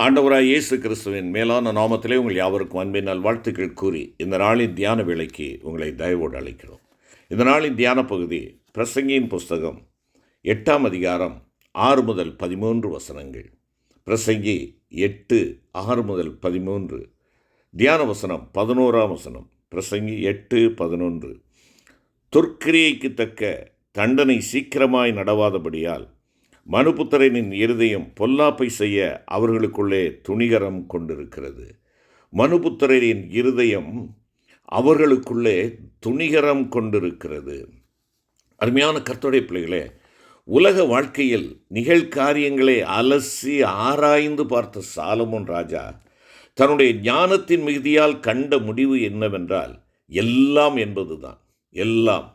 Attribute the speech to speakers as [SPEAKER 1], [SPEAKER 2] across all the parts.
[SPEAKER 1] ஆண்டவராய் இயேசு கிறிஸ்துவின் மேலான நாமத்திலே உங்கள் யாவருக்கும் அன்பின் நல்வாழ்த்துக்கள் கூறி இந்த நாளின் தியான வேளைக்கு உங்களை தயவோடு அழைக்கிறோம். இந்த நாளின் தியான பகுதி பிரசங்கியின் புஸ்தகம் 8ஆம் அதிகாரம் 6 முதல் 13 வசனங்கள். பிரசங்கி 8, 6 முதல் 13. தியான வசனம் 11ஆம் வசனம். பிரசங்கி 8:11. துர்க்கிரியைக்கு தக்க தண்டனை சீக்கிரமாய் நடவாதபடியால் மனுபுத்திரனின் இருதயம் பொல்லாப்பை செய்ய அவர்களுக்குள்ளே துணிகரம் கொண்டிருக்கிறது. மனுபுத்திரரின் இருதயம் அவர்களுக்குள்ளே துணிகரம் கொண்டிருக்கிறது. அருமையான கர்த்தருடைய பிள்ளைகளே, உலக வாழ்க்கையில் நிகழ்காரியங்களை அலசி ஆராய்ந்து பார்த்த சாலமோன் ராஜா தன்னுடைய ஞானத்தின் மிகுதியால் கண்ட முடிவு என்னவென்றால், எல்லாம் என்பதுதான். எல்லாம்.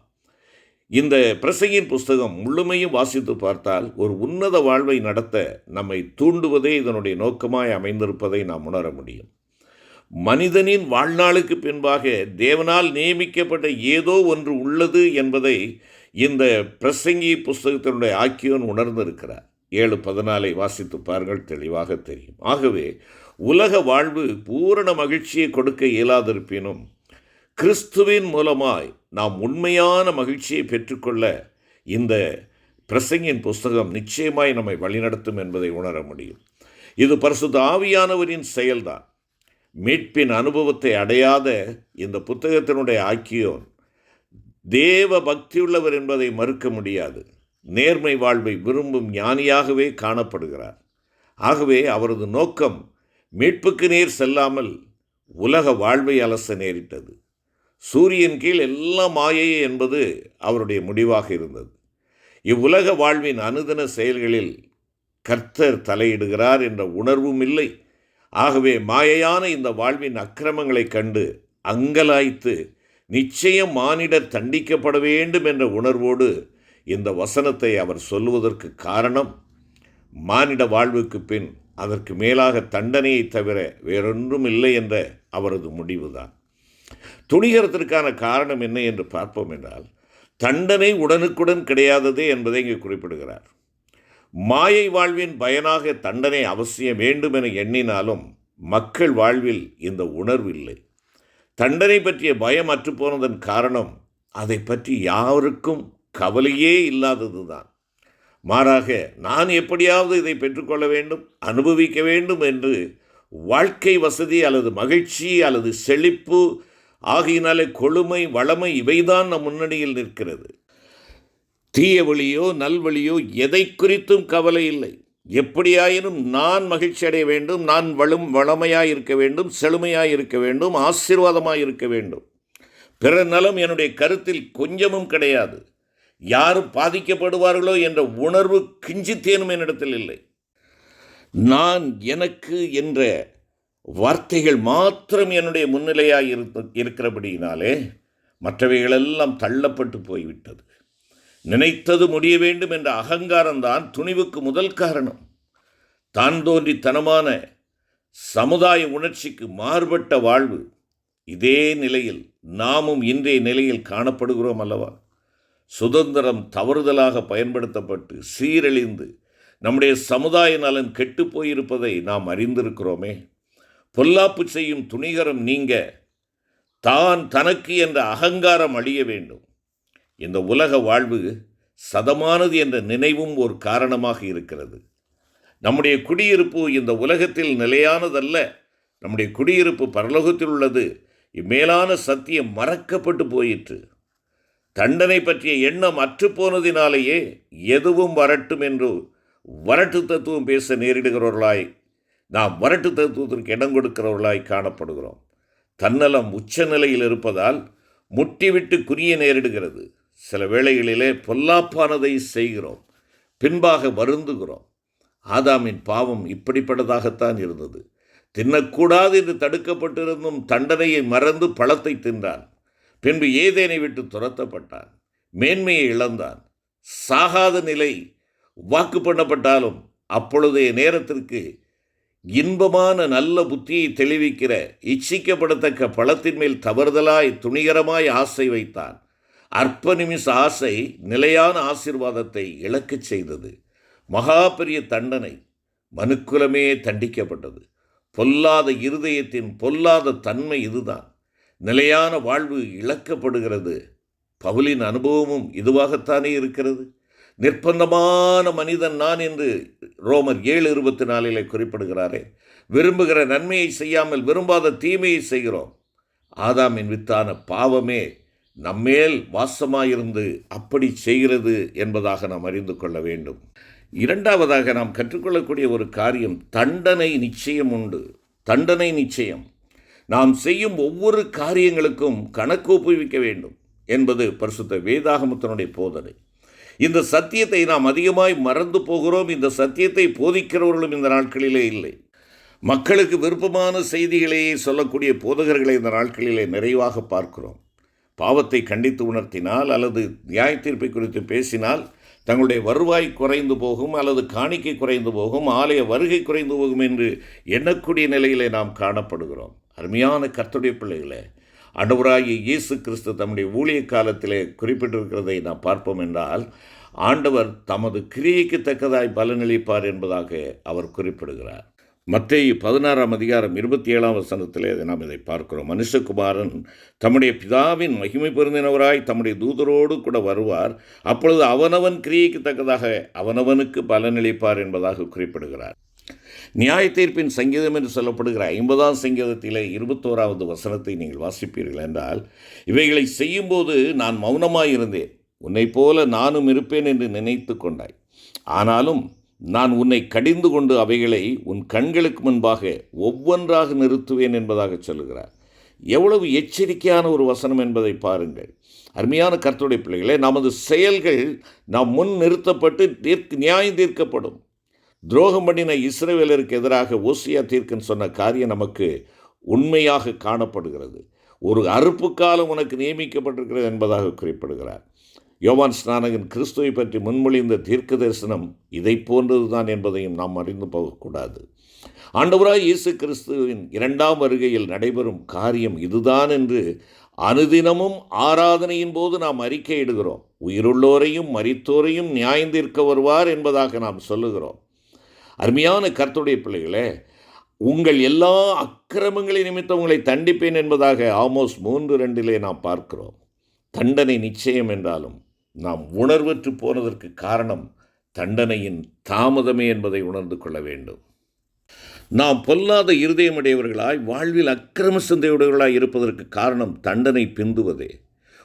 [SPEAKER 1] இந்த பிரசங்கியின் புஸ்தகம் முழுமையும் வாசித்து பார்த்தால் ஒரு உன்னத வாழ்வை நடத்த நம்மை தூண்டுவதே இதனுடைய நோக்கமாய் அமைந்திருப்பதை நாம் உணர முடியும். மனிதனின் வாழ்நாளுக்கு பின்பாக தேவனால் நியமிக்கப்பட்ட ஏதோ ஒன்று உள்ளது என்பதை இந்த பிரசங்கி புஸ்தகத்தினுடைய ஆக்கியோன் உணர்ந்திருக்கிறார். 7:14 வாசித்து பாருங்கள், தெளிவாக தெரியும். ஆகவே உலக வாழ்வு பூரண மகிழ்ச்சியை கொடுக்க இயலாதிருப்பினும் கிறிஸ்துவின் மூலமாய் நாம் உண்மையான மகிழ்ச்சியை பெற்றுக்கொள்ள இந்த பிரசங்கியின் புஸ்தகம் நிச்சயமாய் நம்மை வழிநடத்தும் என்பதை உணர முடியும். இது பரிசுத்த ஆவியானவரின் செயல்தான். மீட்பின் அனுபவத்தை அடையாத இந்த புத்தகத்தினுடைய ஆக்கியோன் தேவ பக்தியுள்ளவர் என்பதை மறுக்க முடியாது. நேர்மை வாழ்வை விரும்பும் ஞானியாகவே காணப்படுகிறார். ஆகவே அவரது நோக்கம் மீட்புக்கு நேர் செல்லாமல் உலக வாழ்வை அலச நேரிட்டது. சூரியன் கீழ் எல்லாம் மாயை என்பது அவருடைய முடிவாக இருந்தது. இவ்வுலக வாழ்வின் அனுதின செயல்களில் கர்த்தர் தலையிடுகிறார் என்ற உணர்வும் இல்லை. ஆகவே மாயையான இந்த வாழ்வின் அக்கிரமங்களை கண்டு அங்கலாய்த்து நிச்சயம் மானிடர் தண்டிக்கப்பட வேண்டும் என்ற உணர்வோடு இந்த வசனத்தை அவர் சொல்லுவதற்கு காரணம், மானிட வாழ்வுக்கு பின் அதற்கு மேலாக தண்டனையை தவிர வேறொன்றும் இல்லை என்ற அவரது முடிவுதான். துணிகரத்திற்கான காரணம் என்ன என்று பார்ப்போம் என்றால், தண்டனை உடனுக்குடன் கிடையாததே என்பதை இங்கு குறிப்பிடுகிறார். மாயை வாழ்வின் பயனாக தண்டனை அவசியம் வேண்டும் என எண்ணினாலும் மக்கள் வாழ்வில் இந்த உணர்வு இல்லை. தண்டனை பற்றிய பயம் அற்றுப்போனதன் காரணம் அதை பற்றி யாருக்கும் கவலையே இல்லாததுதான். மாறாக நான் எப்படியாவது இதை பெற்றுக்கொள்ள வேண்டும், அனுபவிக்க வேண்டும் என்று வாழ்க்கை வசதி அல்லது மகிழ்ச்சி அல்லது செழிப்பு ஆகையினாலே கொழுமை வளமை இவைதான் நம் முன்னணியில் நிற்கிறது. தீய வழியோ நல்வழியோ எதை குறித்தும் கவலை இல்லை. எப்படியாயினும் நான் மகிழ்ச்சி அடைய வேண்டும், நான் வளமையாய் இருக்க வேண்டும், செழுமையாய் இருக்க வேண்டும், ஆசீர்வாதமாய் இருக்க வேண்டும். பிற நலம் என்னுடைய கருத்தில் கொஞ்சமும் கிடையாது. யாரும் பாதிக்கப்படுவார்களோ என்ற உணர்வு கிஞ்சித்தேனும் என்னிடத்தில் இல்லை. நான் எனக்கு என்ற வார்த்தைகள் மாத்திரம் என்னுடைய முன்னிலையாக இருக்கிறபடியினாலே மற்றவைகளெல்லாம் தள்ளப்பட்டு போய்விட்டது. நினைத்தது முடிய வேண்டும் என்ற அகங்காரம்தான் துணிவுக்கு முதல் காரணம். தான் தோன்றித்தனமான சமுதாய உணர்ச்சிக்கு மாறுபட்ட வாழ்வு. இதே நிலையில் நாமும் இன்றைய நிலையில் காணப்படுகிறோம் அல்லவா? சுதந்திரம் தவறுதலாக பயன்படுத்தப்பட்டு சீரழிந்து நம்முடைய சமுதாய நலன் கெட்டு போயிருப்பதை நாம் அறிந்திருக்கிறோமே. பொல்லாப்பு செய்யும் துணிகரம் நீங்க, தான் தனக்கு என்ற அகங்காரம் அழிய வேண்டும். இந்த உலக வாழ்வு சதமானது என்ற நினைவும் ஒரு காரணமாக இருக்கிறது. நம்முடைய குடியிருப்பு இந்த உலகத்தில் நிலையானதல்ல. நம்முடைய குடியிருப்பு பரலோகத்தில் உள்ளது. இம்மேலான சத்தியம் மறக்கப்பட்டு போயிற்று. தண்டனை பற்றிய எண்ணம் அற்றுப்போனதினாலேயே எதுவும் வரட்டும் என்று வரட்டு தத்துவம் பேச நேரிடுகிறவர்களாய், நாம் வரட்டு தத்துவத்திற்கு இடம் கொடுக்கிறவர்களாய் காணப்படுகிறோம். தன்னலம் உச்ச நிலையில் இருப்பதால் முட்டிவிட்டு குறிய நேரிடுகிறது. சில வேளைகளிலே பொல்லாப்பானதை செய்கிறோம், பின்பாக வருந்துகிறோம். ஆதாமின் பாவம் இப்படிப்பட்டதாகத்தான் இருந்தது. தின்னக்கூடாது என்று தடுக்கப்பட்டிருந்தும் தண்டனையை மறந்து பழத்தை தின்றான். பின்பு ஏதேனை விட்டு துரத்தப்பட்டான், மேன்மையை இழந்தான். சாகாத நிலை வாக்கு பண்ணப்பட்டாலும் அப்பொழுதைய நேரத்திற்கு இன்பமான நல்ல புத்தியை தெளிவிக்கிற இச்சிக்கப்படத்தக்க பழத்தின் மேல் தவறுதலாய் துணிகரமாய் ஆசை வைத்தான். அற்ப நிமிஷ ஆசை நிலையான ஆசீர்வாதத்தை இழக்கச் செய்தது. மகா பெரிய தண்டனை மனுக்குலமே தண்டிக்கப்பட்டது. பொல்லாத இருதயத்தின் பொல்லாத தன்மை இதுதான். நிலையான வாழ்வு இழக்கப்படுகிறது. பவுலின் அனுபவமும் இதுவாகத்தானே இருக்கிறது. நிர்பந்தமான மனிதன் நான் என்று ரோமர் 7:24 குறிப்பிடுகிறாரே. விரும்புகிற நன்மையை செய்யாமல் விரும்பாத தீமையை செய்கிறோம். ஆதாமின் வித்தான பாவமே நம்மேல் வாசமாயிருந்து அப்படி செய்கிறது என்பதாக நாம் அறிந்து கொள்ள வேண்டும். இரண்டாவதாக நாம் கற்றுக்கொள்ளக்கூடிய ஒரு காரியம், தண்டனை நிச்சயம் உண்டு. தண்டனை நிச்சயம். நாம் செய்யும் ஒவ்வொரு காரியங்களுக்கும் கணக்கு ஒப்புவிக்க வேண்டும் என்பது பரிசுத்த வேதாகமத்தினுடைய போதனை. இந்த சத்தியத்தை நாம் அதிகமாய் மறந்து போகிறோம். இந்த சத்தியத்தை போதிக்கிறவர்களும் இந்த நாட்களிலே இல்லை. மக்களுக்கு விருப்பமான செய்திகளையே சொல்லக்கூடிய போதகர்களை இந்த நாட்களிலே நிறைவாக பார்க்கிறோம். பாவத்தை கண்டித்து உணர்த்தினால் அல்லது நியாய தீர்ப்பை குறித்து பேசினால் தங்களுடைய வருவாய் குறைந்து போகும், அல்லது காணிக்கை குறைந்து போகும், ஆலய வருகை குறைந்து போகும் என்று எண்ணக்கூடிய நிலையிலே நாம் காணப்படுகிறோம். அருமையான கர்த்தருடைய பிள்ளைகளே, ஆண்டவராகிய இயேசு கிறிஸ்து தம்முடைய ஊழிய காலத்திலே குறிப்பிட்டிருக்கிறதை நாம் பார்ப்போம் என்றால், ஆண்டவர் தமது கிரியைக்கு தக்கதாய் பலனளிப்பார் என்பதாக அவர் குறிப்பிடுகிறார். மத்தேயு 16:27 நாம் இதை பார்க்கிறோம். மனுஷகுமாரன் தம்முடைய பிதாவின் மகிமை பொருந்தினவராய் தம்முடைய தூதரோடு கூட வருவார். அப்பொழுது அவனவன் கிரியைக்கு தக்கதாக அவனவனுக்கு பலனளிப்பார் என்பதாக குறிப்பிடுகிறார். நியாய தீர்ப்பின் சங்கீதம் என்று சொல்லப்படுகிற 50ஆம் சங்கீதத்திலே 21வது வசனத்தை நீங்கள் வாசிப்பீர்கள் என்றால், இவைகளை செய்யும்போது நான் மௌனமாயிருந்தேன், உன்னை போல நானும் இருப்பேன் என்று நினைத்து கொண்டாய். ஆனாலும் நான் உன்னை கடிந்து கொண்டு அவைகளை உன் கண்களுக்கு முன்பாக ஒவ்வொன்றாக நிறுத்துவேன் என்பதாக சொல்லுகிறார். எவ்வளவு எச்சரிக்கையான ஒரு வசனம் என்பதை பாருங்கள். அருமையான கர்த்தருடைய பிள்ளைகளே, நமது செயல்கள் நாம் முன் நிறுத்தப்பட்டு நியாயம் தீர்க்கப்படும். துரோகம் பண்ணின இஸ்ரவேலருக்கு எதிராக ஓசியா தீர்க்கன் சொன்ன காரியம் நமக்கு உண்மையாக காணப்படுகிறது. ஒரு அறுப்பு காலம் உனக்கு நியமிக்கப்பட்டிருக்கிறது என்பதாக குறிப்பிடுகிறார். யோவான் ஸ்நானகன் கிறிஸ்துவை பற்றி முன்மொழிந்த தீர்க்க தரிசனம் இதை போன்றதுதான் என்பதையும் நாம் அறிந்து போகக்கூடாது. ஆண்டவராய் இயேசு கிறிஸ்துவின் 2ஆம் வருகையில் நடைபெறும் காரியம் இதுதான் என்று அனுதினமும் ஆராதனையின் போது நாம் அறிக்கையிடுகிறோம். உயிருள்ளோரையும் மரித்தோரையும் நியாயந்தீர்க்க வருவார் என்பதாக நாம் சொல்லுகிறோம். அருமையான கர்த்தருடைய பிள்ளைகளே, உங்கள் எல்லா அக்கிரமங்களை நிமித்தம் உங்களை தண்டிப்பேன் என்பதாக ஆமோஸ் 3:2 நாம் பார்க்கிறோம். தண்டனை நிச்சயம் என்றாலும் நாம் உணர்வற்று போனதற்கு காரணம் தண்டனையின் தாமதமே என்பதை உணர்ந்து கொள்ள வேண்டும். நாம் பொல்லாத இருதயமுடையவர்களாய் வாழ்வில் அக்கிரம சிந்தையுடையவர்களாய் இருப்பதற்கு காரணம் தண்டனை பிந்துவதே.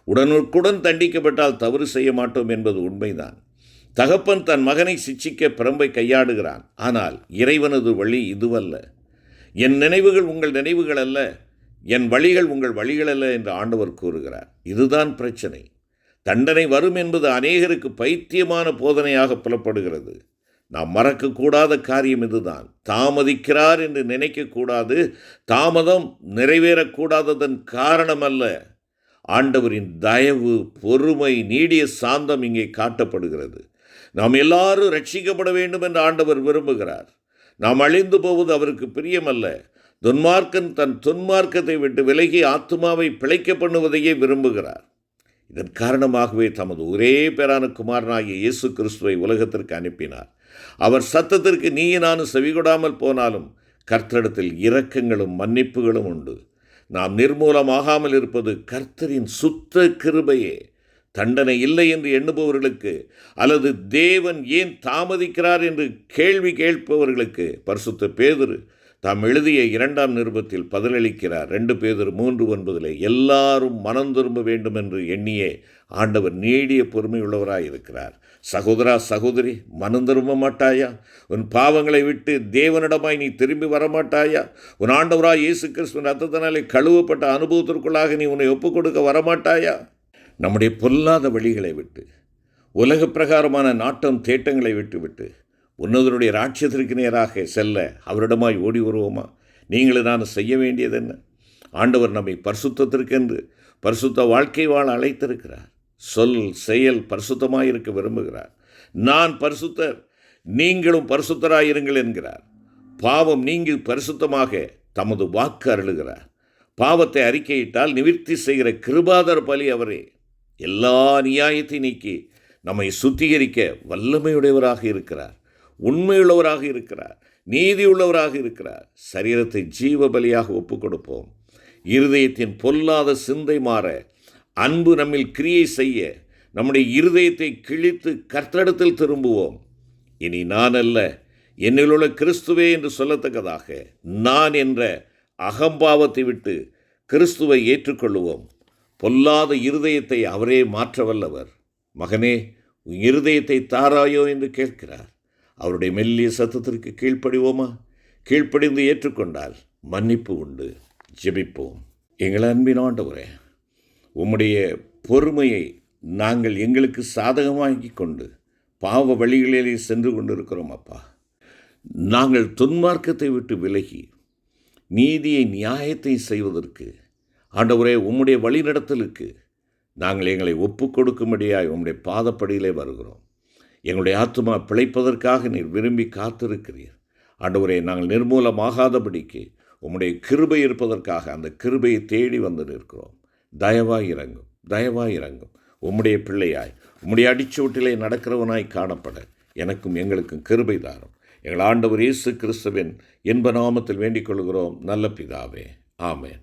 [SPEAKER 1] உடனுக்குடன் தண்டிக்கப்பட்டால் தவறு செய்ய மாட்டோம் என்பது உண்மைதான். தகப்பன் தன் மகனை சிட்சிக்க பிரம்பை கையாடுகிறான். ஆனால் இறைவனது வழி இதுவல்ல. என் நினைவுகள் உங்கள் நினைவுகள் அல்ல, என் வழிகள் உங்கள் வழிகள் அல்ல என்று ஆண்டவர் கூறுகிறார். இதுதான் பிரச்சனை. தண்டனை வரும் என்பது அநேகருக்கு பைத்தியமான போதனையாக புலப்படுகிறது. நாம் மறக்கக்கூடாத காரியம் இதுதான். தாமதிக்கிறார் என்று நினைக்கக்கூடாது. தாமதம் நிறைவேறக்கூடாததன் காரணம் அல்ல. ஆண்டவரின் தயவு, பொறுமை, நீடிய சாந்தம் இங்கே காட்டப்படுகிறது. நாம் எல்லாரும் ரட்சிக்கப்பட வேண்டும் என்று ஆண்டவர் விரும்புகிறார். நாம் அழிந்து போவது அவருக்கு பிரியமல்ல. துன்மார்க்கன் தன் துன்மார்க்கத்தை விட்டு விலகி ஆத்துமாவை பிழைக்க பண்ணுவதையே விரும்புகிறார். இதன் காரணமாகவே தமது ஒரே பேரான குமாரனாகிய இயேசு கிறிஸ்துவை உலகத்திற்கு அனுப்பினார். அவர் சத்தத்திற்கு நீ நானும் செவிகொடாமல் போனாலும் கர்த்தரிடத்தில் இரக்கங்களும் மன்னிப்புகளும் உண்டு. நாம் நிர்மூலமாகாமல் இருப்பது கர்த்தரின் சுத்த கிருபையே. தண்டனை இல்லை என்று எண்ணுபவர்களுக்கு, அல்லது தேவன் ஏன் தாமதிக்கிறார் என்று கேள்வி கேட்பவர்களுக்கு பரிசுத்த பேதுரு தாம் எழுதிய 2ஆம் நிருபத்தில் பதிலளிக்கிறார். 2 பேதுரு 3:9 எல்லாரும் மனம் திரும்ப வேண்டும் என்று எண்ணியே ஆண்டவர் நீடிய பொறுமையுள்ளவராய் இருக்கிறார். சகோதரா, சகோதரி, மனம் திரும்ப மாட்டாயா? உன் பாவங்களை விட்டு தேவனிடமாய் நீ திரும்பி வரமாட்டாயா? உன் ஆண்டவராய் இயேசு கிறிஸ்துவின் ரத்தத்தினாலே கழுவப்பட்ட அனுபவத்திற்குள்ளாக நீ உன்னை ஒப்புக் கொடுக்க வரமாட்டாயா? நம்முடைய பொல்லாத வழிகளை விட்டு, உலக பிரகாரமான நாட்டம் தேட்டங்களை விட்டுவிட்டு உன்னதனுடைய ராட்சியத்திற்கு நேராக செல்ல அவரிடமாய் ஓடி வருவோமா? நீங்களும் நான் செய்ய வேண்டியது என்ன? ஆண்டவர் நம்மை பரிசுத்தத்திற்கென்று பரிசுத்த வாழ்க்கை வாழ அழைத்திருக்கிறார். சொல் செயல் பரிசுத்தமாயிருக்க விரும்புகிறார். நான் பரிசுத்தர், நீங்களும் பரிசுத்தராயிருங்கள் என்கிறார். பாவம் நீங்கி பரிசுத்தமாக தமது வாக்கு அருளுகிறார். பாவத்தை அறிக்கையிட்டால் நிவிர்த்தி செய்கிற கிருபாதர் பலி அவரே. எல்லா நியாயத்தை நீக்கி நம்மை சுத்திகரிக்க வல்லமையுடையவராக இருக்கிறார். உண்மையுள்ளவராக இருக்கிறார். நீதியுள்ளவராக இருக்கிறார். சரீரத்தை ஜீவ பலியாக ஒப்புக் கொடுப்போம். இருதயத்தின் பொல்லாத சிந்தை மாற, அன்பு நம்மில் கிரியை செய்ய, நம்முடைய இருதயத்தை கிழித்து கர்த்தரிடத்தில் திரும்புவோம். இனி நான் அல்ல, என்னிலுள்ள கிறிஸ்துவே என்று சொல்லத்தக்கதாக நான் என்ற அகம்பாவத்தை விட்டு கிறிஸ்துவை ஏற்றுக்கொள்ளுவோம். பொல்லாத இருதயத்தை அவரே மாற்ற வல்லவர். மகனே, உன் இருதயத்தை தாராயோ என்று கேட்கிறார். அவருடைய மெல்லிய சத்தத்திற்கு கீழ்ப்படிவோமா? கீழ்ப்படிந்து ஏற்றுக்கொண்டால் மன்னிப்பு உண்டு. ஜெபிப்போம். எங்கள் அன்பின் ஆண்டவரே, உம்முடைய பொறுமையை நாங்கள் எங்களுக்கு சாதகமாக்கி கொண்டு பாவ வழிகளிலே சென்று கொண்டிருக்கிறோம் அப்பா. நாங்கள் துன்மார்க்கத்தை விட்டு விலகி நீதியை நியாயத்தை செய்வதற்கு ஆண்டவரே உம்முடைய வழிநடத்தலுக்கு நாங்கள் எங்களை ஒப்பு கொடுக்கும்படியாய் உம்முடைய பாதப்படியிலே வருகிறோம். எங்களுடைய ஆத்துமா பிழைப்பதற்காக நீர் விரும்பி காத்திருக்கிறீர். ஆண்டவரே, நாங்கள் நிர்மூலமாகாதபடிக்கு உம்முடைய கிருபை இருப்பதற்காக அந்த கிருபையை தேடி வந்து நிற்கிறோம். தயவாய் இறங்கும், தயவாய் இறங்கும். உம்முடைய பிள்ளையாய் உம்முடைய அடிச்சோட்டிலே நடக்கிறவனாய் காணப்பட எனக்கும் எங்களுக்கும் கிருபை தாரும். எங்கள் ஆண்டவர் இயேசு கிறிஸ்துவின் இன்ப நாமத்தில் வேண்டிக் கொள்கிறோம் நல்ல பிதாவே. ஆமென்.